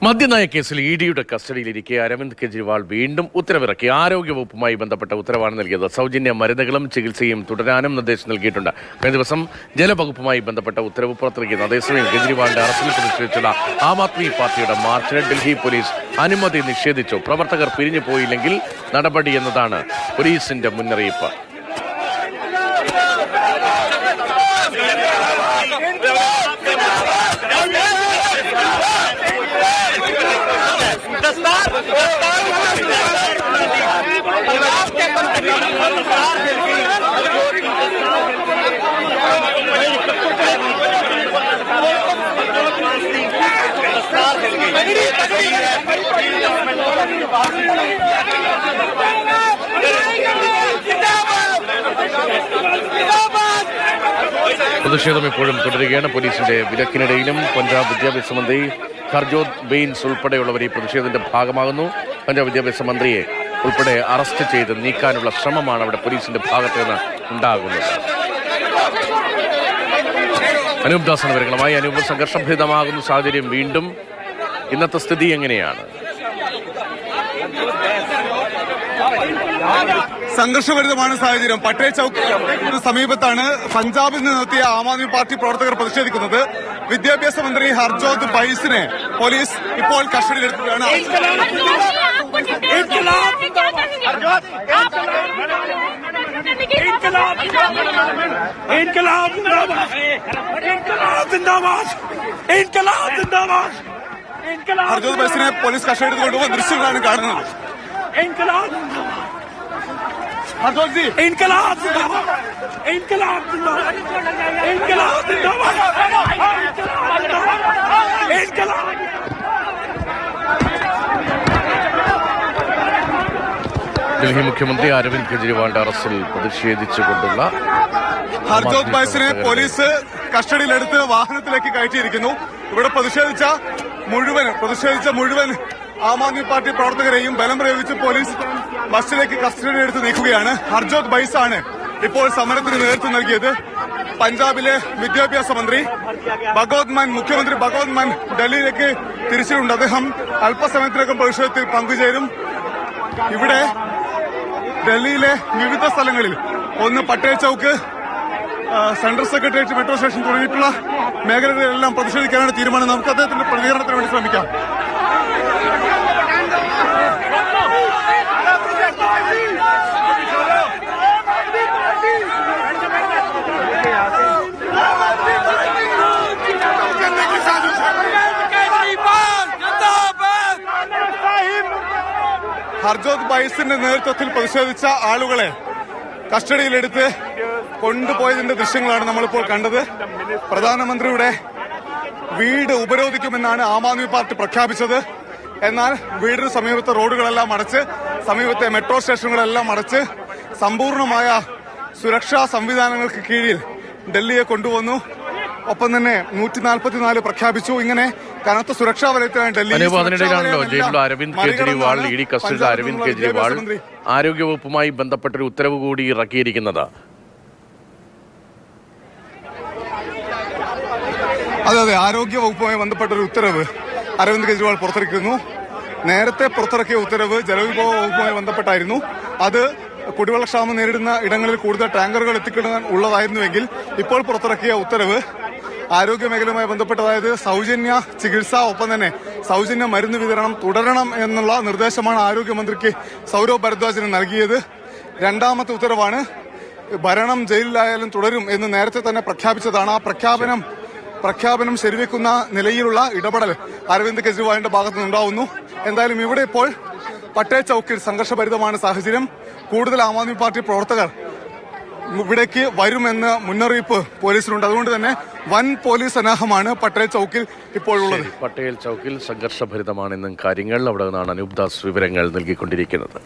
മദ്യനയ കേസിൽ ഇഡിയുടെ കസ്റ്റഡിയിലിരിക്കെ അരവിന്ദ് കെജ്രിവാൾ വീണ്ടും ഉത്തരവിറക്കി. ആരോഗ്യവകുപ്പുമായി ബന്ധപ്പെട്ട ഉത്തരവാണ് നൽകിയത്. സൗജന്യ മരുന്നുകളും ചികിത്സയും തുടരാനും നിർദ്ദേശം നൽകിയിട്ടുണ്ട്. കഴിഞ്ഞ ദിവസം ജലവകുപ്പുമായി ബന്ധപ്പെട്ട ഉത്തരവ് പുറത്തിറക്കിയിരുന്നു. അതേസമയം കെജ്രിവാളിന്റെ അറസ്റ്റിൽ പ്രതിഷേധിച്ചുള്ള ആം ആദ്മി പാർട്ടിയുടെ മാർച്ചിന് ഡൽഹി പോലീസ് അനുമതി നിഷേധിച്ചു. പ്രവർത്തകർ പിരിഞ്ഞു പോയില്ലെങ്കിൽ നടപടി എന്നതാണ് പോലീസിന്റെ മുന്നറിയിപ്പ്. പ്രതിഷേധം ഇപ്പോഴും തുടരുകയാണ്. പോലീസിന്റെ വിലക്കിനിടയിലും പഞ്ചാബ് വിദ്യാഭ്യാസ മന്ത്രി ഹർജോത് ബെയിൻസ് ഉൾപ്പെടെയുള്ളവർ ഈ പ്രതിഷേധത്തിന്റെ ഭാഗമാകുന്നു. പഞ്ചാബ് വിദ്യാഭ്യാസ മന്ത്രിയെ ഉൾപ്പെടെ അറസ്റ്റ് ചെയ്ത് നീക്കാനുള്ള ശ്രമമാണ് അവിടെ പോലീസിന്റെ ഭാഗത്ത് നിന്ന് ഉണ്ടാകുന്നത്. അനൂപ് ദാസാണ് വിവരങ്ങളുമായി. അനൂപ്, സംഘർഷഭരിതമാകുന്ന സാഹചര്യം വീണ്ടും, ഇന്നത്തെ സ്ഥിതി എങ്ങനെയാണ്? സംഘർഷഭരിതമാണ് സാഹചര്യം. പട്ടേൽ ചൌക്കിന് സമീപത്താണ് പഞ്ചാബിൽ നിന്നെത്തിയ ആം ആദ്മി പാർട്ടി പ്രവർത്തകർ പ്രതിഷേധിക്കുന്നത്. വിദ്യാഭ്യാസ മന്ത്രി ഹർജോത് ബൈസിനെ പോലീസ് ഇപ്പോൾ കസ്റ്റഡിയിലെടുക്കുകയാണ്. ഹർജോത് ബൈസിനെ പോലീസ് കസ്റ്റഡിയിൽ കൊണ്ടുപോകുന്ന ദൃശ്യങ്ങളാണ് കാണുന്നത്. हरजोत जी इनकलाब जिंदाबाद, इनकलाब जिंदाबाद, इनकलाब जिंदाबाद, इनकलाब। ഡൽഹി മുഖ്യമന്ത്രി അരവിന്ദ് കെജ്രിവാളിന്റെ അറസ്റ്റിൽ പ്രതിഷേധിച്ചുകൊണ്ടുള്ള ഹർജോത് ബൈസിനെ പോലീസ് കസ്റ്റഡിയിലെടുത്ത് വാഹനത്തിലേക്ക് കയറ്റിയിരിക്കുന്നു. ഇവിടെ പ്രതിഷേധിച്ച മുഴുവൻ ആം ആദ്മി പാർട്ടി പ്രവർത്തകരെയും ബലം പ്രയോഗിച്ച് പോലീസ് ബസ്സിലേക്ക് കസ്റ്റഡിയിലെടുത്ത് നീക്കുകയാണ്. ഹർജോത് ബൈസ് ആണ് ഇപ്പോൾ സമരത്തിന് നേതൃത്വം നൽകിയത്. പഞ്ചാബിലെ വിദ്യാഭ്യാസ മന്ത്രി മുഖ്യമന്ത്രി ഭഗവത് മാൻ ഡൽഹിയിലേക്ക് തിരിച്ചിട്ടുണ്ട്. അദ്ദേഹം അല്പസമയത്തിനകം പ്രതിഷേധത്തിൽ പങ്കുചേരും. ഇവിടെ ഡൽഹിയിലെ വിവിധ സ്ഥലങ്ങളിൽ, ഒന്ന് Patel chowk, central secretariat, metro station തുടങ്ങിയിട്ടുള്ള മേഖലകളിലെല്ലാം പ്രതിഷേധിക്കാനാണ് തീരുമാനം. നമുക്ക് അദ്ദേഹത്തിന്റെ പ്രതികരണത്തിന് വേണ്ടി ശ്രമിക്കാം. ഹർജോത് ബൈസിന്റെ നേതൃത്വത്തിൽ പ്രതിഷേധിച്ച ആളുകളെ കസ്റ്റഡിയിലെടുത്ത് കൊണ്ടുപോയതിന്റെ ദൃശ്യങ്ങളാണ് നമ്മളിപ്പോൾ കണ്ടത്. പ്രധാനമന്ത്രിയുടെ വീട് ഉപരോധിക്കുമെന്നാണ് ആം ആദ്മി പാർട്ടി പ്രഖ്യാപിച്ചത്. എന്നാൽ വീടിന് സമീപത്തെ റോഡുകളെല്ലാം അടച്ച്, സമീപത്തെ മെട്രോ സ്റ്റേഷനുകളെല്ലാം അടച്ച് സമ്പൂർണമായ സുരക്ഷാ സംവിധാനങ്ങൾക്ക് കീഴിൽ ഡൽഹിയെ കൊണ്ടുവന്നു. ഒപ്പം തന്നെ 144 പ്രഖ്യാപിച്ചു. ഇങ്ങനെ കനത്ത സുരക്ഷാ വലയത്തിലാണ് ഡൽഹി. അതിനിടയിലാണല്ലോ ജയിലിൽ അരവിന്ദ് കെജ്രിവാൾ, ഇഡി കസ്റ്റഡിയിൽ അരവിന്ദ് കെജ്രിവാൾ ആരോഗ്യവകുപ്പുമായി ബന്ധപ്പെട്ടൊരു ഉത്തരവ് കൂടി ഇറക്കിയിരിക്കുന്നത്. അതെ, ആരോഗ്യവകുപ്പുമായി ബന്ധപ്പെട്ടൊരു ഉത്തരവ് അരവിന്ദ് കെജ്രിവാൾ പുറത്തിറക്കുന്നു. നേരത്തെ പുറത്തിറക്കിയ ഉത്തരവ് ജലവിഭവ വകുപ്പുമായി ബന്ധപ്പെട്ടായിരുന്നു. അത് കുടിവെള്ളക്ഷാമം നേരിടുന്ന ഇടങ്ങളിൽ കൂടുതൽ ടാങ്കറുകൾ എത്തിക്കാൻ ഉള്ളതായിരുന്നുവെങ്കിൽ ഇപ്പോൾ പുറത്തിറക്കിയ ഉത്തരവ് ആരോഗ്യ മേഖലയുമായി ബന്ധപ്പെട്ട്, അതായത് സൗജന്യ ചികിത്സ, ഒപ്പം തന്നെ സൗജന്യ മരുന്ന് വിതരണം തുടരണം എന്നുള്ള നിർദ്ദേശമാണ് ആരോഗ്യമന്ത്രിക്ക് സൗരവ് ഭരദ്വാജിന് നൽകിയത്. രണ്ടാമത്തെ ഉത്തരവാണ്. ഭരണം ജയിലിലായാലും തുടരും എന്ന് നേരത്തെ തന്നെ പ്രഖ്യാപിച്ചതാണ്. ആ പ്രഖ്യാപനം ശരിവെക്കുന്ന നിലയിലുള്ള ഇടപെടൽ അരവിന്ദ് കെജ്രിവാളിന്റെ ഭാഗത്തുനിന്നുണ്ടാവുന്നു. എന്തായാലും ഇവിടെ ഇപ്പോൾ പട്ടേൽ ചൌക്കിൽ സംഘർഷഭരിതമാണ് സാഹചര്യം. കൂടുതൽ ആം ആദ്മി പാർട്ടി പ്രവർത്തകർ ഇവിടേക്ക് വരുമെന്ന് മുന്നറിയിപ്പ് പോലീസിനുണ്ട്. അതുകൊണ്ട് തന്നെ വൻ പോലീസ് സന്നാഹമാണ് പട്ടേൽ ചൌക്കിൽ ഇപ്പോഴുള്ളത്. പട്ടേൽ ചൌക്കിൽ സംഘർഷഭരിതമാണെന്നും കാര്യങ്ങൾ അവിടെ നിന്നാണ് അനൂപ് ദാസ് വിവരങ്ങൾ നൽകിക്കൊണ്ടിരിക്കുന്നത്.